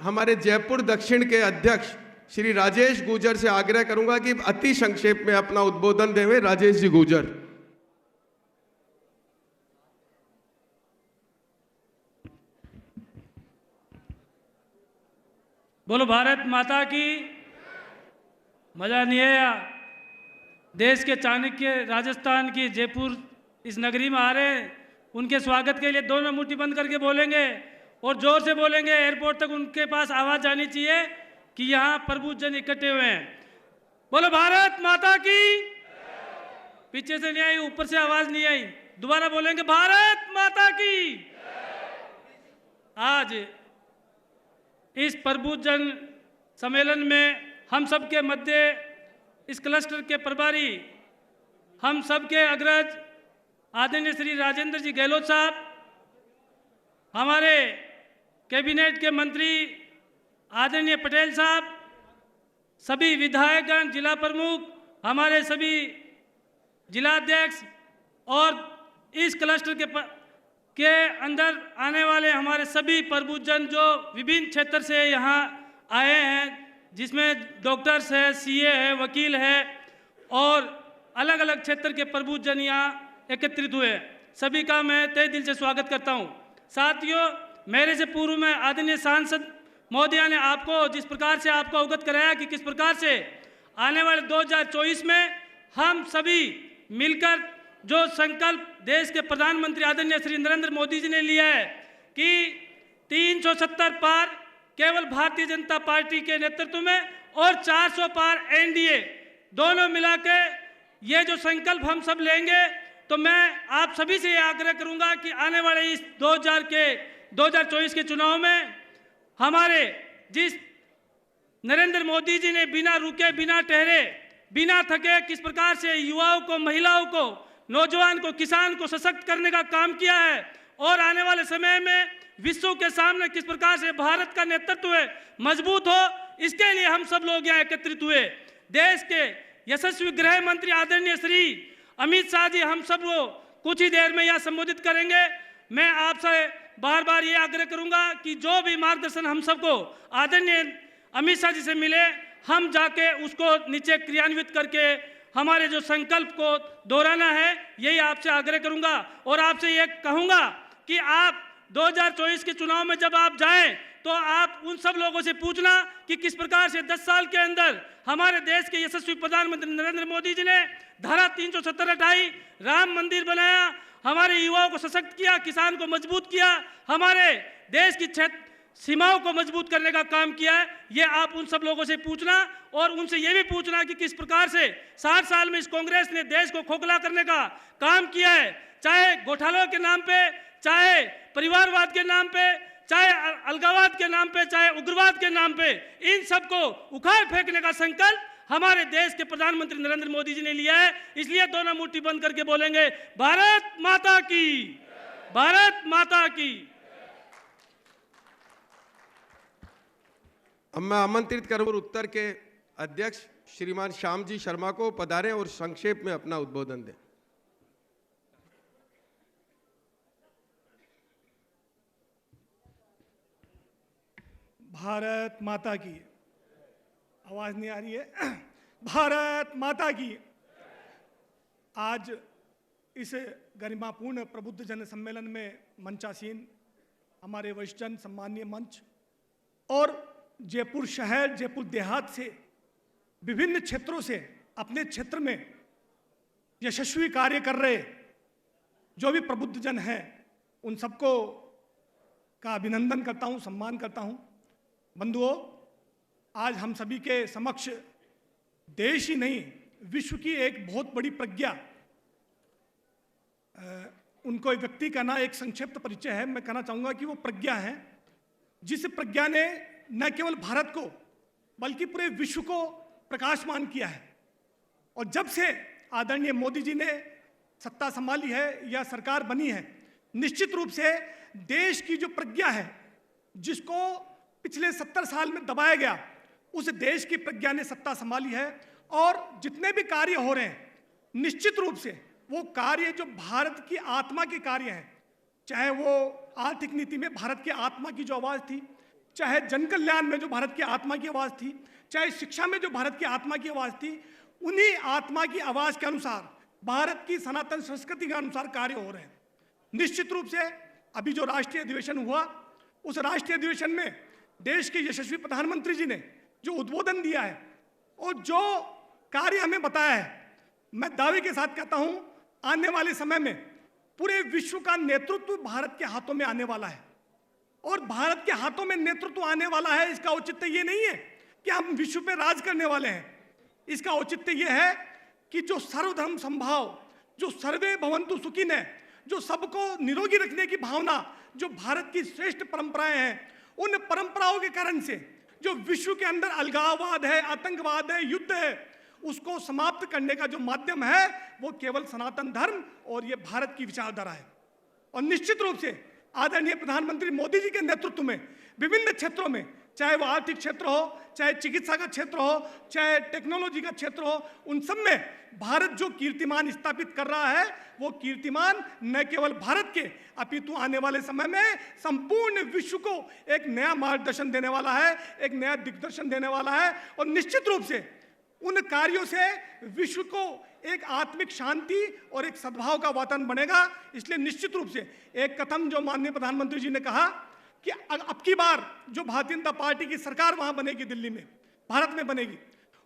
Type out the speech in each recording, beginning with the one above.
हमारे जयपुर दक्षिण के अध्यक्ष श्री राजेश गुजर से आग्रह करूंगा कि अति संक्षेप में अपना उद्बोधन देवें। राजेश जी गुजर। बोलो भारत माता की। मजा नहीं है या देश के चाणक्य राजस्थान की जयपुर इस नगरी में आ रहे हैं, उनके स्वागत के लिए दोनों मुट्ठी बंद करके बोलेंगे और जोर से बोलेंगे। एयरपोर्ट तक उनके पास आवाज जानी चाहिए कि यहाँ प्रबुद्ध जन इकट्ठे हुए हैं। बोलो भारत माता की। पीछे से नहीं आई, ऊपर से आवाज नहीं आई, दोबारा बोलेंगे भारत माता की। आज इस प्रबुद्ध जन सम्मेलन में हम सबके मध्य इस क्लस्टर के प्रभारी, हम सबके अग्रज आदरणीय श्री राजेंद्र जी गहलोत साहब, हमारे कैबिनेट के मंत्री आदरणीय पटेल साहब, सभी विधायकगण, जिला प्रमुख, हमारे सभी जिलाध्यक्ष और इस क्लस्टर के अंदर आने वाले हमारे सभी प्रबुद्ध जन जो विभिन्न क्षेत्र से यहाँ आए हैं, जिसमें डॉक्टर्स है, सीए है, वकील है और अलग अलग क्षेत्र के प्रबुद्ध जन यहाँ एकत्रित हुए, सभी का मैं तहे दिल से स्वागत करता हूँ। साथियों, मेरे से पूर्व में आदरणीय सांसद महोदया ने आपको जिस प्रकार से आपको अवगत कराया कि किस प्रकार से आने वाले 2024 में हम सभी मिलकर जो संकल्प देश के प्रधानमंत्री आदरणीय श्री नरेंद्र मोदी जी ने लिया है कि 370 पार केवल भारतीय जनता पार्टी के नेतृत्व में और 400 पार एनडीए, दोनों मिला के ये जो संकल्प हम सब लेंगे, तो मैं आप सभी से ये आग्रह करूंगा कि आने वाले इस 2024 के चुनाव में हमारे जिस नरेंद्र मोदी जी ने बिना रुके, बिना ठहरे, बिना थके किस प्रकार से युवाओं को, महिलाओं को, नौजवान को, किसान को सशक्त करने का काम किया है और आने वाले समय में विश्व के सामने किस प्रकार से भारत का नेतृत्व मजबूत हो, इसके लिए हम सब लोग यहाँ एकत्रित हुए। देश के यशस्वी गृह मंत्री आदरणीय श्री अमित शाह जी हम सब को कुछ ही देर में यहाँ संबोधित करेंगे। मैं आपसे बार बार ये आग्रह करूंगा कि जो भी मार्गदर्शन हम सबको आदरणीय अमित शाह जी से मिले, हम जाके उसको नीचे क्रियान्वित करके हमारे जो संकल्प को दोहराना है, यही आपसे आग्रह करूंगा। और आपसे ये कहूंगा कि आप 2024 के चुनाव में जब आप जाएं तो आप उन सब लोगों से पूछना कि किस प्रकार से 10 साल के अंदर हमारे देश के यशस्वी प्रधानमंत्री नरेंद्र मोदी जी ने धारा 370 हटाई, राम मंदिर बनाया, हमारे युवाओं को सशक्त किया, किसान को मजबूत किया, हमारे देश की सीमाओं को मजबूत करने का काम किया है। ये आप उन सब लोगों से पूछना और उनसे ये भी पूछना कि किस प्रकार से 60 साल में इस कांग्रेस ने देश को खोखला करने का काम किया है, चाहे घोटालों के नाम पे, चाहे परिवारवाद के नाम पे, चाहे अलगाववाद के नाम पे, चाहे उग्रवाद के नाम पे, इन सबको उखाड़ फेंकने का संकल्प हमारे देश के प्रधानमंत्री नरेंद्र मोदी जी ने लिया है। इसलिए दोनों मुट्ठी बंद करके बोलेंगे भारत माता की, भारत माता की। अब मैं आमंत्रित करूँ उत्तर के अध्यक्ष श्रीमान श्याम जी शर्मा को पधारें और संक्षेप में अपना उद्बोधन दें। भारत माता की। आवाज नहीं आ रही है। भारत माता की। आज इस गरिमापूर्ण प्रबुद्ध जन सम्मेलन में मंचासीन हमारे वरिष्ठ जन, सम्मानीय मंच और जयपुर शहर, जयपुर देहात से विभिन्न क्षेत्रों से अपने क्षेत्र में यशस्वी कार्य कर रहे जो भी प्रबुद्ध जन हैं, उन सबको का अभिनंदन करता हूं, सम्मान करता हूं। बंधुओं, आज हम सभी के समक्ष देश ही नहीं, विश्व की एक बहुत बड़ी प्रज्ञा, उनको एक व्यक्ति का ना एक संक्षिप्त परिचय है। मैं कहना चाहूँगा कि वो प्रज्ञा है जिस प्रज्ञा ने न केवल भारत को बल्कि पूरे विश्व को प्रकाशमान किया है। और जब से आदरणीय मोदी जी ने सत्ता संभाली है या सरकार बनी है, निश्चित रूप से देश की जो प्रज्ञा है, जिसको पिछले 70 साल में दबाया गया, उस देश की प्रज्ञा ने सत्ता संभाली है। और जितने भी कार्य हो रहे हैं निश्चित रूप से वो कार्य जो भारत की आत्मा के कार्य हैं, चाहे वो आर्थिक नीति में भारत की आत्मा की जो आवाज़ थी, चाहे जन कल्याण में जो भारत की आत्मा की आवाज़ थी, चाहे शिक्षा में जो भारत की आत्मा की आवाज़ थी, उन्हीं आत्मा की आवाज़ के अनुसार भारत की सनातन संस्कृति के अनुसार कार्य हो रहे हैं। निश्चित रूप से अभी जो राष्ट्रीय अधिवेशन हुआ, उस राष्ट्रीय अधिवेशन में देश के यशस्वी प्रधानमंत्री जी ने जो उद्बोधन दिया है और जो कार्य हमें बताया है, मैं दावे के साथ कहता हूं, आने वाले समय में पूरे विश्व का नेतृत्व भारत के हाथों में आने वाला है। और भारत के हाथों में नेतृत्व आने वाला है, इसका औचित्य ये नहीं है कि हम विश्व पे राज करने वाले हैं। इसका औचित्य ये है कि जो सर्वधर्म संभाव, जो सर्वे भवन्तु सुखिनः, जो सबको निरोगी रखने की भावना, जो भारत की श्रेष्ठ परंपराएं हैं, उन परंपराओं के कारण से जो विश्व के अंदर अलगाववाद है, आतंकवाद है, युद्ध है, उसको समाप्त करने का जो माध्यम है वो केवल सनातन धर्म और ये भारत की विचारधारा है। और निश्चित रूप से आदरणीय प्रधानमंत्री मोदी जी के नेतृत्व में विभिन्न क्षेत्रों में, चाहे वो आर्थिक क्षेत्र हो, चाहे चिकित्सा का क्षेत्र हो, चाहे टेक्नोलॉजी का क्षेत्र हो, उन सब में भारत जो कीर्तिमान स्थापित कर रहा है, वो कीर्तिमान न केवल भारत के अपितु आने वाले समय में संपूर्ण विश्व को एक नया मार्गदर्शन देने वाला है, एक नया दिग्दर्शन देने वाला है। और निश्चित रूप से उन कार्यों से विश्व को एक आत्मिक शांति और एक सद्भाव का वातावरण बनेगा। इसलिए निश्चित रूप से एक कथन जो माननीय प्रधानमंत्री जी ने कहा कि अब की बार जो भारतीय जनता पार्टी की सरकार वहां बनेगी, दिल्ली में, भारत में बनेगी,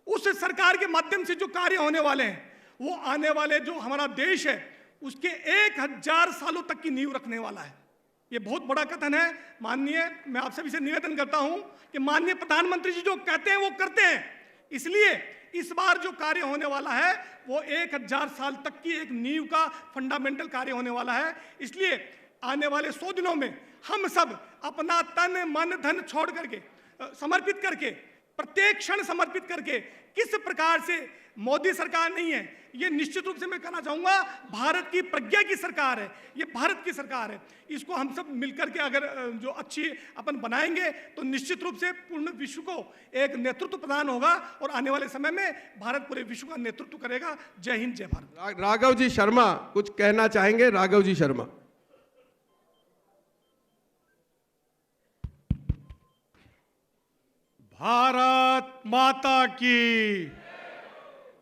उस सरकार के माध्यम से जो कार्य होने वाले हैं वो आने वाले जो हमारा देश है उसके 1000 सालों तक की नींव रखने वाला है। ये बहुत बड़ा कथन है। माननीय, मैं आप सभी से निवेदन करता हूं कि माननीय प्रधानमंत्री जी जो कहते हैं वो करते हैं। इसलिए इस बार जो कार्य होने वाला है वो 1000 साल तक की एक नींव का फंडामेंटल कार्य होने वाला है। इसलिए आने वाले 100 दिनों में हम सब अपना तन मन धन छोड़ करके, समर्पित करके, प्रत्येक क्षण समर्पित करके, किस प्रकार से मोदी सरकार नहीं है, ये निश्चित रूप से मैं कहना चाहूंगा भारत की प्रज्ञा की सरकार है, ये भारत की सरकार है। इसको हम सब मिलकर के अगर जो अच्छी अपन बनाएंगे तो निश्चित रूप से पूर्ण विश्व को एक नेतृत्व प्रदान होगा और आने वाले समय में भारत पूरे विश्व का नेतृत्व करेगा। जय हिंद, जय भारत। राघव जी शर्मा कुछ कहना चाहेंगे? राघव जी शर्मा। भारत माता की,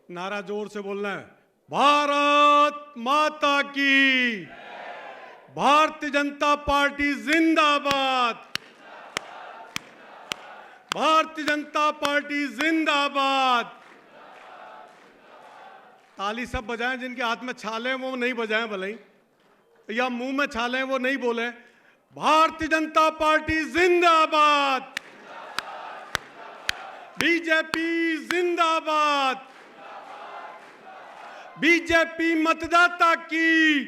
नारा जोर से बोलना है, भारत माता की, भारतीय जनता पार्टी जिंदाबाद, भारतीय जनता पार्टी जिंदाबाद। ताली सब बजाएं, जिनके हाथ में छाले हैं वो नहीं बजाएं भले ही, या मुंह में छाले हैं वो नहीं बोले। भारतीय जनता पार्टी जिंदाबाद, बीजेपी जिंदाबाद, बीजेपी मतदाता की,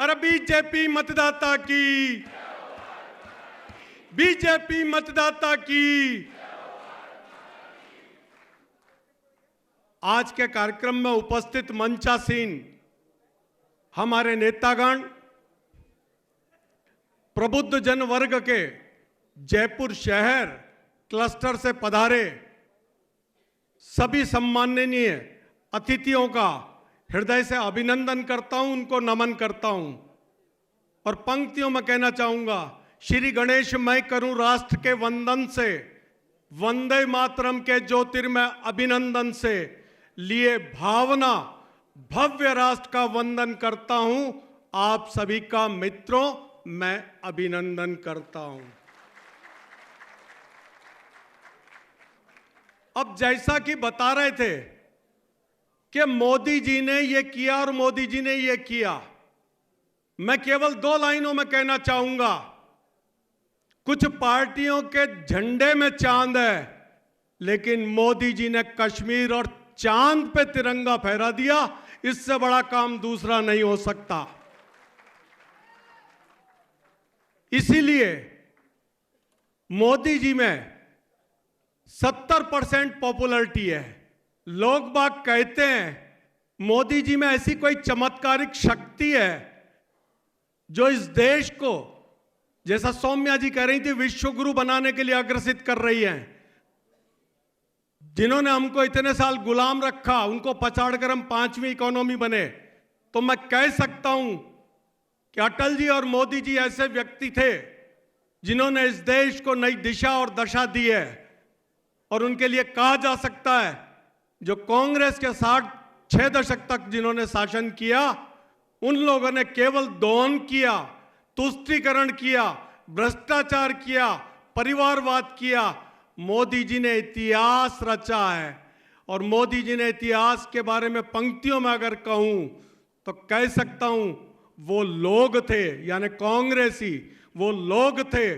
अरे बीजेपी मतदाता की, बीजेपी मतदाता की। आज के कार्यक्रम में उपस्थित मंचासीन हमारे नेतागण, प्रबुद्ध जन वर्ग के जयपुर शहर क्लस्टर से पधारे सभी सम्माननीय अतिथियों का हृदय से अभिनंदन करता हूं, उनको नमन करता हूं। और पंक्तियों में कहना चाहूंगा, श्री गणेश मैं करूं राष्ट्र के वंदन से, वंदे मातरम के ज्योतिर्मय अभिनंदन से, लिए भावना भव्य राष्ट्र का वंदन करता हूं। आप सभी का मित्रों मैं अभिनंदन करता हूं। अब जैसा कि बता रहे थे कि मोदी जी ने ये किया और मोदी जी ने ये किया, मैं केवल 2 लाइनों में कहना चाहूंगा, कुछ पार्टियों के झंडे में चांद है, लेकिन मोदी जी ने कश्मीर और चांद पे तिरंगा फहरा दिया। इससे बड़ा काम दूसरा नहीं हो सकता। इसीलिए मोदी जी में 70% पॉपुलैरिटी है। लोग बाग कहते हैं मोदी जी में ऐसी कोई चमत्कारिक शक्ति है जो इस देश को, जैसा सौम्या जी कह रही थी, विश्व गुरु बनाने के लिए अग्रसित कर रही है। जिन्होंने हमको इतने साल गुलाम रखा, उनको पछाड़कर हम 5वीं इकोनॉमी बने, तो मैं कह सकता हूं कि अटल जी और मोदी जी ऐसे व्यक्ति थे जिन्होंने इस देश को नई दिशा और दशा दी है। और उनके लिए कहा जा सकता है, जो कांग्रेस के साथ 6 दशक तक जिन्होंने शासन किया, उन लोगों ने केवल दोहन किया, तुष्टीकरण किया, भ्रष्टाचार किया, परिवारवाद किया। मोदी जी ने इतिहास रचा है। और मोदी जी ने इतिहास के बारे में पंक्तियों में अगर कहूं तो कह सकता हूं, वो लोग थे, यानी कांग्रेसी वो लोग थे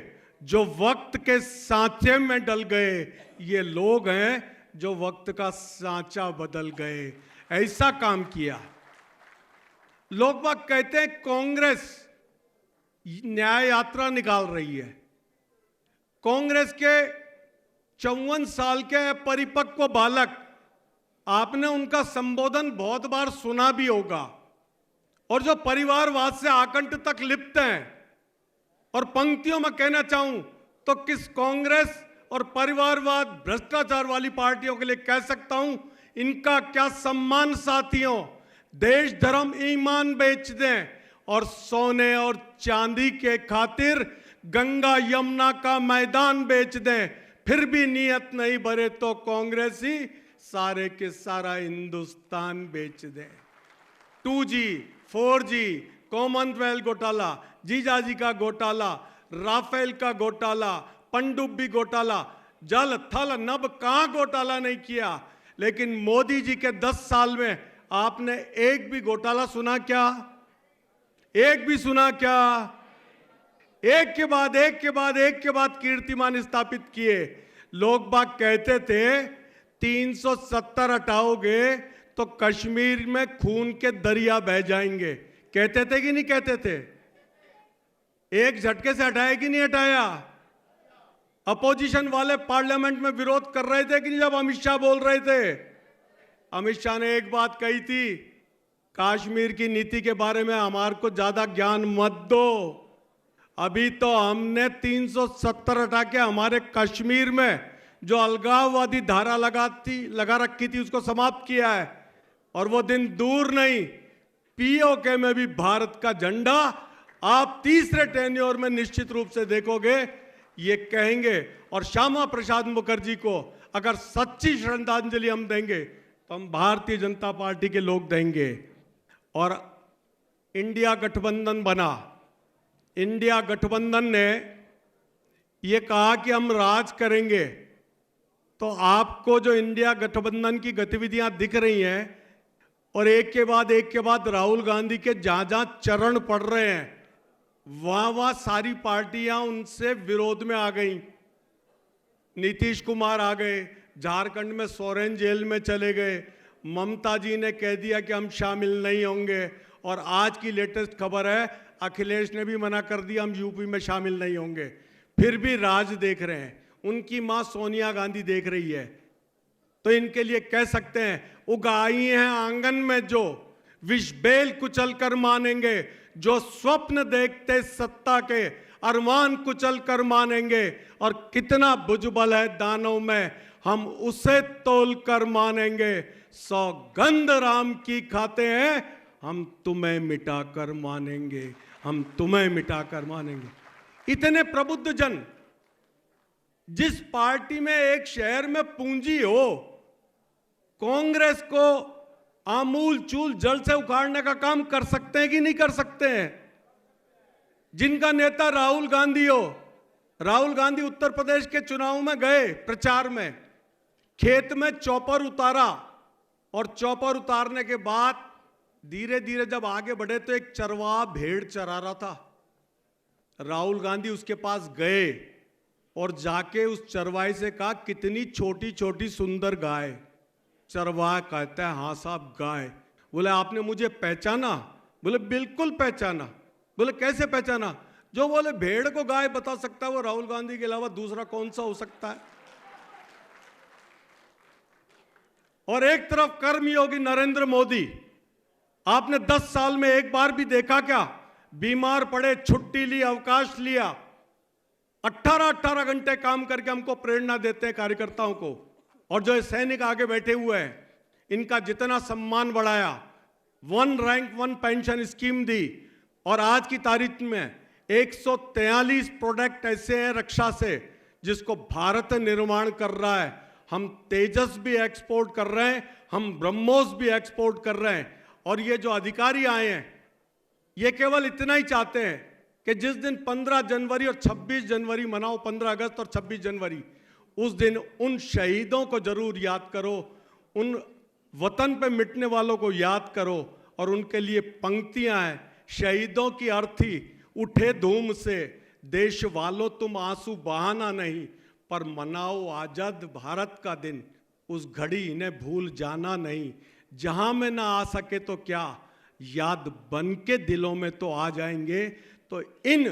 जो वक्त के सांचे में डल गए। ये लोग हैं जो वक्त का सांचा बदल गए। ऐसा काम किया। लोग बाग कहते हैं कांग्रेस न्याय यात्रा निकाल रही है। कांग्रेस के 54 साल के परिपक्व बालक, आपने उनका संबोधन बहुत बार सुना भी होगा, और जो परिवारवाद से आकंठ तक लिप्त हैं। और पंक्तियों में कहना चाहूं तो किस कांग्रेस और परिवारवाद भ्रष्टाचार वाली पार्टियों के लिए कह सकता हूं, इनका क्या सम्मान साथियों। देश धर्म ईमान बेच दें और सोने और चांदी के खातिर गंगा यमुना का मैदान बेच दें, फिर भी नियत नहीं भरे तो कांग्रेसी सारे के सारा हिंदुस्तान बेच दें। 2G 4G कॉमनवेल्थ घोटाला, जीजाजी का घोटाला, राफेल का घोटाला, पनडुब्बी घोटाला, जल थल नभ कहां घोटाला नहीं किया। लेकिन मोदी जी के 10 साल में आपने एक भी घोटाला सुना क्या? एक भी सुना क्या? एक के बाद एक के बाद एक के बाद कीर्तिमान स्थापित किए। लोग बाग कहते थे 370 हटाओगे तो कश्मीर में खून के दरिया बह जाएंगे। कहते थे कि नहीं कहते थे? एक झटके से हटाया कि नहीं हटाया? अपोजिशन वाले पार्लियामेंट में विरोध कर रहे थे कि नहीं जब अमित शाह बोल रहे थे? अमित शाह ने एक बात कही थी, कश्मीर की नीति के बारे में हमारे को ज्यादा ज्ञान मत दो। अभी तो हमने 370 हटा के हमारे कश्मीर में जो अलगाववादी धारा लगा रखी थी उसको समाप्त किया है। और वो दिन दूर नहीं, पीओके में भी भारत का झंडा आप तीसरे टेन्योर में निश्चित रूप से देखोगे। ये कहेंगे। और श्यामा प्रसाद मुखर्जी को अगर सच्ची श्रद्धांजलि हम देंगे तो हम भारतीय जनता पार्टी के लोग देंगे। और इंडिया गठबंधन बना। इंडिया गठबंधन ने ये कहा कि हम राज करेंगे। तो आपको जो इंडिया गठबंधन की गतिविधियां दिख रही हैं और एक के बाद राहुल गांधी के जहां जहां चरण पड़ रहे हैं वहां सारी पार्टियां उनसे विरोध में आ गई। नीतीश कुमार आ गए, झारखंड में सोरेन जेल में चले गए, ममता जी ने कह दिया कि हम शामिल नहीं होंगे। और आज की लेटेस्ट खबर है अखिलेश ने भी मना कर दिया हम यूपी में शामिल नहीं होंगे। फिर भी राज देख रहे हैं, उनकी मां सोनिया गांधी देख रही है। तो इनके लिए कह सकते हैं उगाई हैं आंगन में जो विष बेल कुचल कर मानेंगे, जो स्वप्न देखते सत्ता के अरमान कुचल कर मानेंगे। और कितना भुजबल है दानों में हम उसे तोल कर मानेंगे। सौगंध राम की खाते हैं हम तुम्हें मिटाकर मानेंगे, हम तुम्हें मिटाकर मानेंगे। इतने प्रबुद्ध जन, जिस पार्टी में एक शहर में पूंजी हो, कांग्रेस को आमूल चूल जड़ से उखाड़ने का काम कर सकते हैं कि नहीं कर सकते हैं? जिनका नेता राहुल गांधी हो, राहुल गांधी उत्तर प्रदेश के चुनाव में गए प्रचार में, खेत में चॉपर उतारा और चॉपर उतारने के बाद धीरे धीरे जब आगे बढ़े तो एक चरवाहा भेड़ चरा रहा था। राहुल गांधी उसके पास गए और जाके उस चरवाहे से कहा कितनी छोटी छोटी सुंदर गाय। चरवाहा कहता है हाँ साहब गाय। बोले आपने मुझे पहचाना? बोले बिल्कुल पहचाना। बोले कैसे पहचाना? जो बोले भेड़ को गाय बता सकता है वो राहुल गांधी के अलावा दूसरा कौन सा हो सकता है। और एक तरफ कर्मयोगी नरेंद्र मोदी, आपने 10 साल में एक बार भी देखा क्या? बीमार पड़े, छुट्टी ली, अवकाश लिया, 18-18 घंटे काम करके हमको प्रेरणा देते हैं कार्यकर्ताओं को। और जो ये सैनिक आगे बैठे हुए हैं, इनका जितना सम्मान बढ़ाया, 1 रैंक 1 पेंशन स्कीम दी, और आज की तारीख में 143 प्रोडक्ट ऐसे हैं रक्षा से जिसको भारत निर्माण कर रहा है। हम तेजस भी एक्सपोर्ट कर रहे हैं, हम ब्रह्मोस भी एक्सपोर्ट कर रहे हैं। और ये जो अधिकारी आए हैं, ये केवल इतना ही चाहते हैं कि जिस दिन 15 जनवरी और 26 जनवरी मनाओ, 15 अगस्त और 26 जनवरी, उस दिन उन शहीदों को जरूर याद करो, उन वतन पे मिटने वालों को याद करो। और उनके लिए पंक्तियां हैं शहीदों की अर्थी, उठे धूम से, देश वालों तुम आंसू बहाना नहीं, पर मनाओ आजाद भारत का दिन, उस घड़ी इन्हें भूल जाना नहीं। जहां में ना आ सके तो क्या, याद बन के दिलों में तो आ जाएंगे। तो इन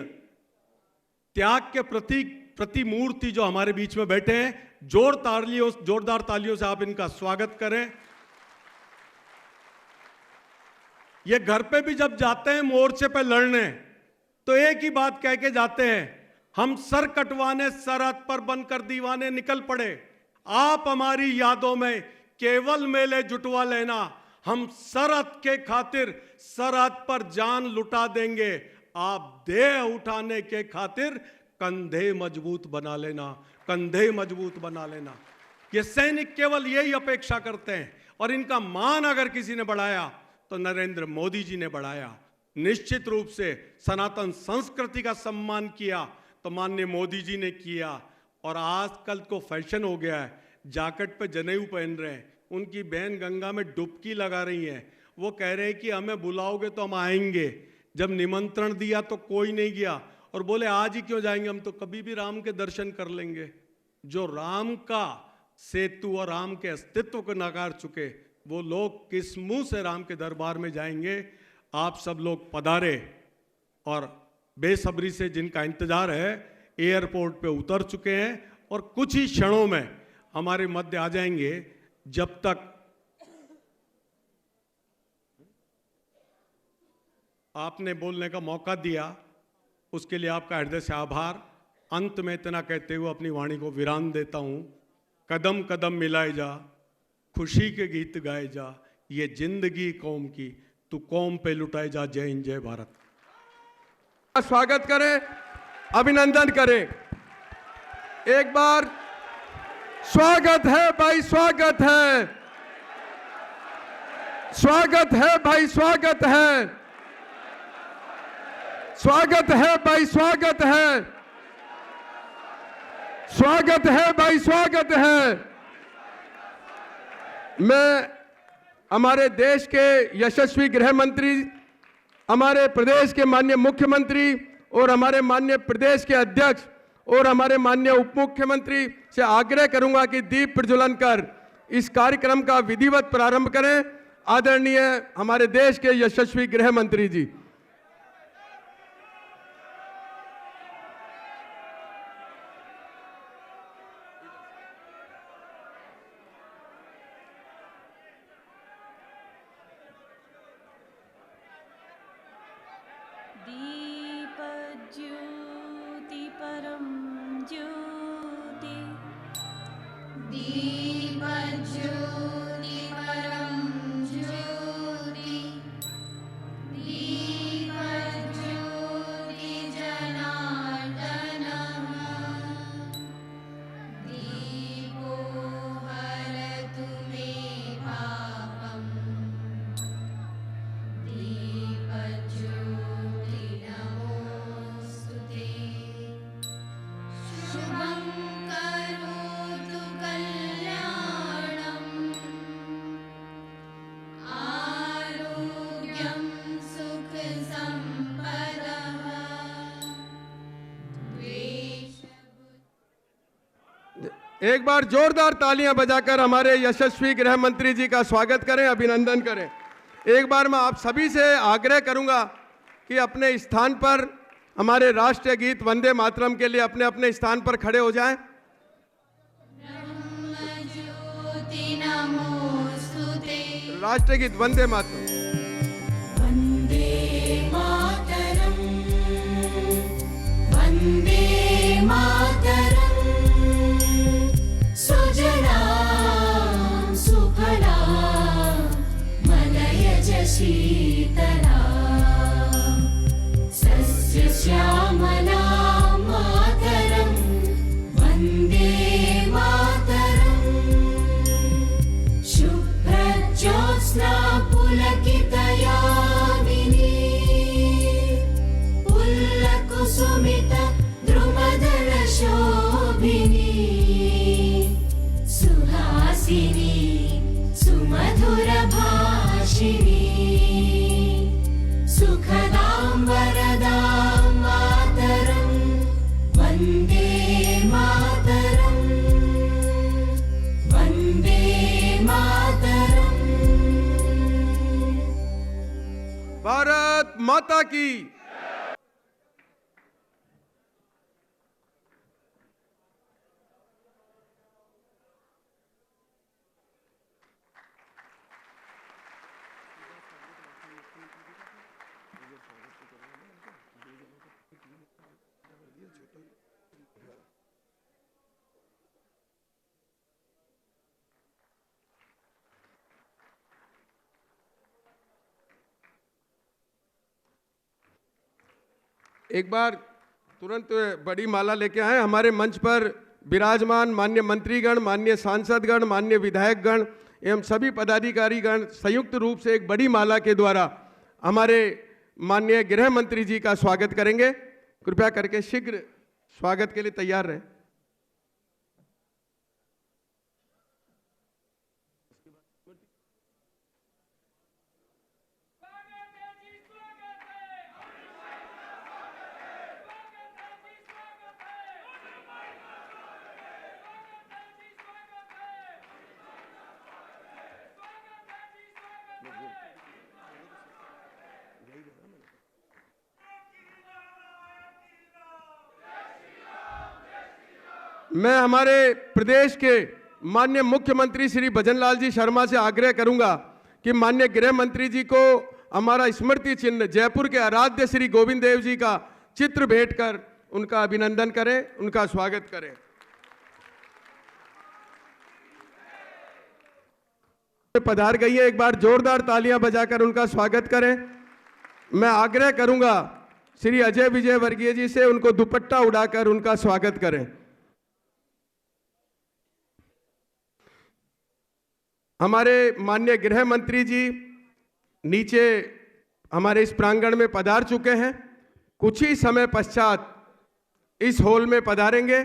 त्याग के प्रतिमूर्ति जो हमारे बीच में बैठे हैं, जोरदार तालियों से आप इनका स्वागत करें। ये घर पे भी जब जाते हैं मोर्चे पे लड़ने, तो एक ही बात कह के जाते हैं, हम सर कटवाने सरहद पर बनकर दीवाने निकल पड़े, आप हमारी यादों में केवल मेले जुटवा लेना, हम सरहद के खातिर सरहद पर जान लुटा देंगे, आप देह उठाने के खातिर कंधे मजबूत बना लेना, कंधे मजबूत बना लेना। ये सैनिक केवल यही अपेक्षा करते हैं। और इनका मान अगर किसी ने बढ़ाया तो नरेंद्र मोदी जी ने बढ़ाया। निश्चित रूप से सनातन संस्कृति का सम्मान किया तो माननीय मोदी जी ने किया। और आजकल को फैशन हो गया है, जैकेट पे जनेऊ पहन रहे हैं, उनकी बहन गंगा में डुबकी लगा रही है, वो कह रहे हैं कि हमें बुलाओगे तो हम आएंगे। जब निमंत्रण दिया तो कोई नहीं गया और बोले आज ही क्यों जाएंगे, हम तो कभी भी राम के दर्शन कर लेंगे। जो राम का सेतु और राम के अस्तित्व को नकार चुके, वो लोग किस मुंह से राम के दरबार में जाएंगे। आप सब लोग पधारे और बेसब्री से जिनका इंतजार है एयरपोर्ट पे उतर चुके हैं और कुछ ही क्षणों में हमारे मध्य आ जाएंगे। जब तक आपने बोलने का मौका दिया उसके लिए आपका हृदय से आभार। अंत में इतना कहते हुए अपनी वाणी को विराम देता हूं। कदम कदम मिलाए जा, खुशी के गीत गाए जा, ये जिंदगी कौम की, तू कौम पे लुटाए जा। जय हिंद, जय भारत। स्वागत करें, अभिनंदन करें। एक बार स्वागत है भाई, स्वागत है, स्वागत है भाई, स्वागत है, स्वागत है भाई, स्वागत है, स्वागत है भाई, स्वागत है। मैं हमारे देश के यशस्वी गृह मंत्री, हमारे प्रदेश के माननीय मुख्यमंत्री और हमारे माननीय प्रदेश के अध्यक्ष और हमारे माननीय उप मुख्यमंत्री से आग्रह करूंगा कि दीप प्रज्वलन कर इस कार्यक्रम का विधिवत प्रारंभ करें। आदरणीय हमारे देश के यशस्वी गृह मंत्री जी। दीपज्योति परम ज्योति, दीपज्योति परम ज्योति, दीपज्योति जनार्दनः, दीपो हरतु मे पापम्, दीपज्योति नमोस्तुते, शुभं करोतु कल्याणम्, आरोग्यं सुख संपदः, द्वेष। एक बार जोरदार तालियां बजाकर हमारे यशस्वी गृह मंत्री जी का स्वागत करें, अभिनंदन करें। एक बार मैं आप सभी से आग्रह करूंगा कि अपने स्थान पर हमारे राष्ट्रीय गीत वंदे मातरम के लिए अपने अपने स्थान पर खड़े हो जाएं। ब्रह्मज्योति नमोस्तुते, राष्ट्रीय गीत वंदे मातरम। वन्दे मातरम्, वन्दे मातरम्, सुजलां शीतला सस्यश्यामला मातरं वन्दे मातरम् शुभ्रज्योत्स्ना पुलकितयामिनी पुल्लकुसुमित द्रुमदलशोभिनी सुहासिनी सुमधुरभाषिणी सुखदां वरदां मातरं वन्दे मातरम् वन्दे मातरम् भारत माता की। एक बार तुरंत बड़ी माला लेके आए। हमारे मंच पर विराजमान माननीय मंत्रीगण, माननीय सांसदगण, माननीय विधायकगण एवं सभी पदाधिकारीगण संयुक्त रूप से एक बड़ी माला के द्वारा हमारे माननीय गृह मंत्री जी का स्वागत करेंगे। कृपया करके शीघ्र स्वागत के लिए तैयार रहें। मैं हमारे प्रदेश के माननीय मुख्यमंत्री श्री भजनलाल जी शर्मा से आग्रह करूंगा कि माननीय गृह मंत्री जी को हमारा स्मृति चिन्ह जयपुर के आराध्य श्री गोविंद देव जी का चित्र भेंट कर उनका अभिनंदन करें, उनका स्वागत करें। पधार गई है, एक बार जोरदार तालियां बजाकर उनका स्वागत करें। मैं आग्रह करूंगा श्री अजय विजय वर्गीय जी से उनको दुपट्टा उड़ाकर उनका स्वागत करें। हमारे माननीय गृह मंत्री जी नीचे हमारे इस प्रांगण में पधार चुके हैं, कुछ ही समय पश्चात इस हॉल में पधारेंगे।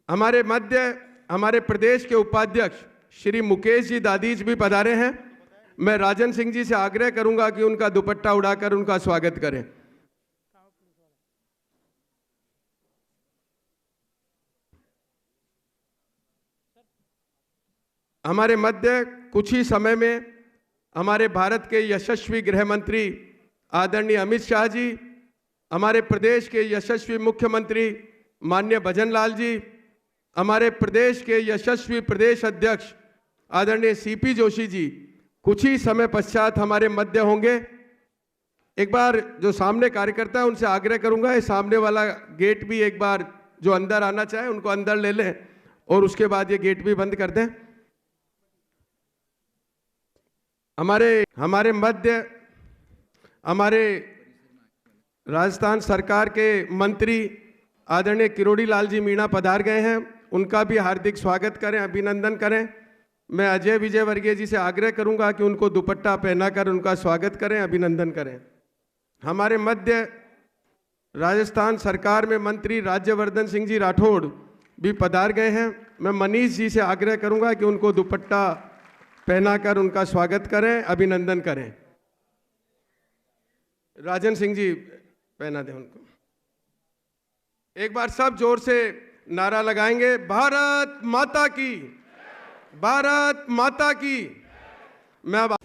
हमारे मध्य हमारे प्रदेश के उपाध्यक्ष श्री मुकेश जी दादीज भी पधारे हैं। मैं राजन सिंह जी से आग्रह करूंगा कि उनका दुपट्टा उड़ाकर उनका स्वागत करें। हमारे मध्य कुछ ही समय में हमारे भारत के यशस्वी गृह मंत्री आदरणीय अमित शाह जी, हमारे प्रदेश के यशस्वी मुख्यमंत्री माननीय भजनलाल जी, हमारे प्रदेश के यशस्वी प्रदेश अध्यक्ष आदरणीय सीपी जोशी जी कुछ ही समय पश्चात हमारे मध्य होंगे। एक बार जो सामने कार्यकर्ता है उनसे आग्रह करूंगा, ये सामने वाला गेट भी एक बार जो अंदर आना चाहे उनको अंदर ले लें और उसके बाद ये गेट भी बंद कर दें। हमारे मध्य हमारे राजस्थान सरकार के मंत्री आदरणीय किरोड़ी लाल जी मीणा पधार गए हैं, उनका भी हार्दिक स्वागत करें, अभिनंदन करें। मैं अजय विजय वर्गीय जी से आग्रह करूंगा कि उनको दुपट्टा पहनाकर उनका स्वागत करें, अभिनंदन करें। हमारे मध्य राजस्थान सरकार में मंत्री राज्यवर्धन सिंह जी राठौड़ भी पधार गए हैं। मैं मनीष जी से आग्रह करूंगा कि उनको दुपट्टा पहनाकर उनका स्वागत करें, अभिनंदन करें। राजन सिंह जी पहना दें उनको। एक बार सब जोर से नारा लगाएंगे, भारत माता की, भारत माता की। मैं अब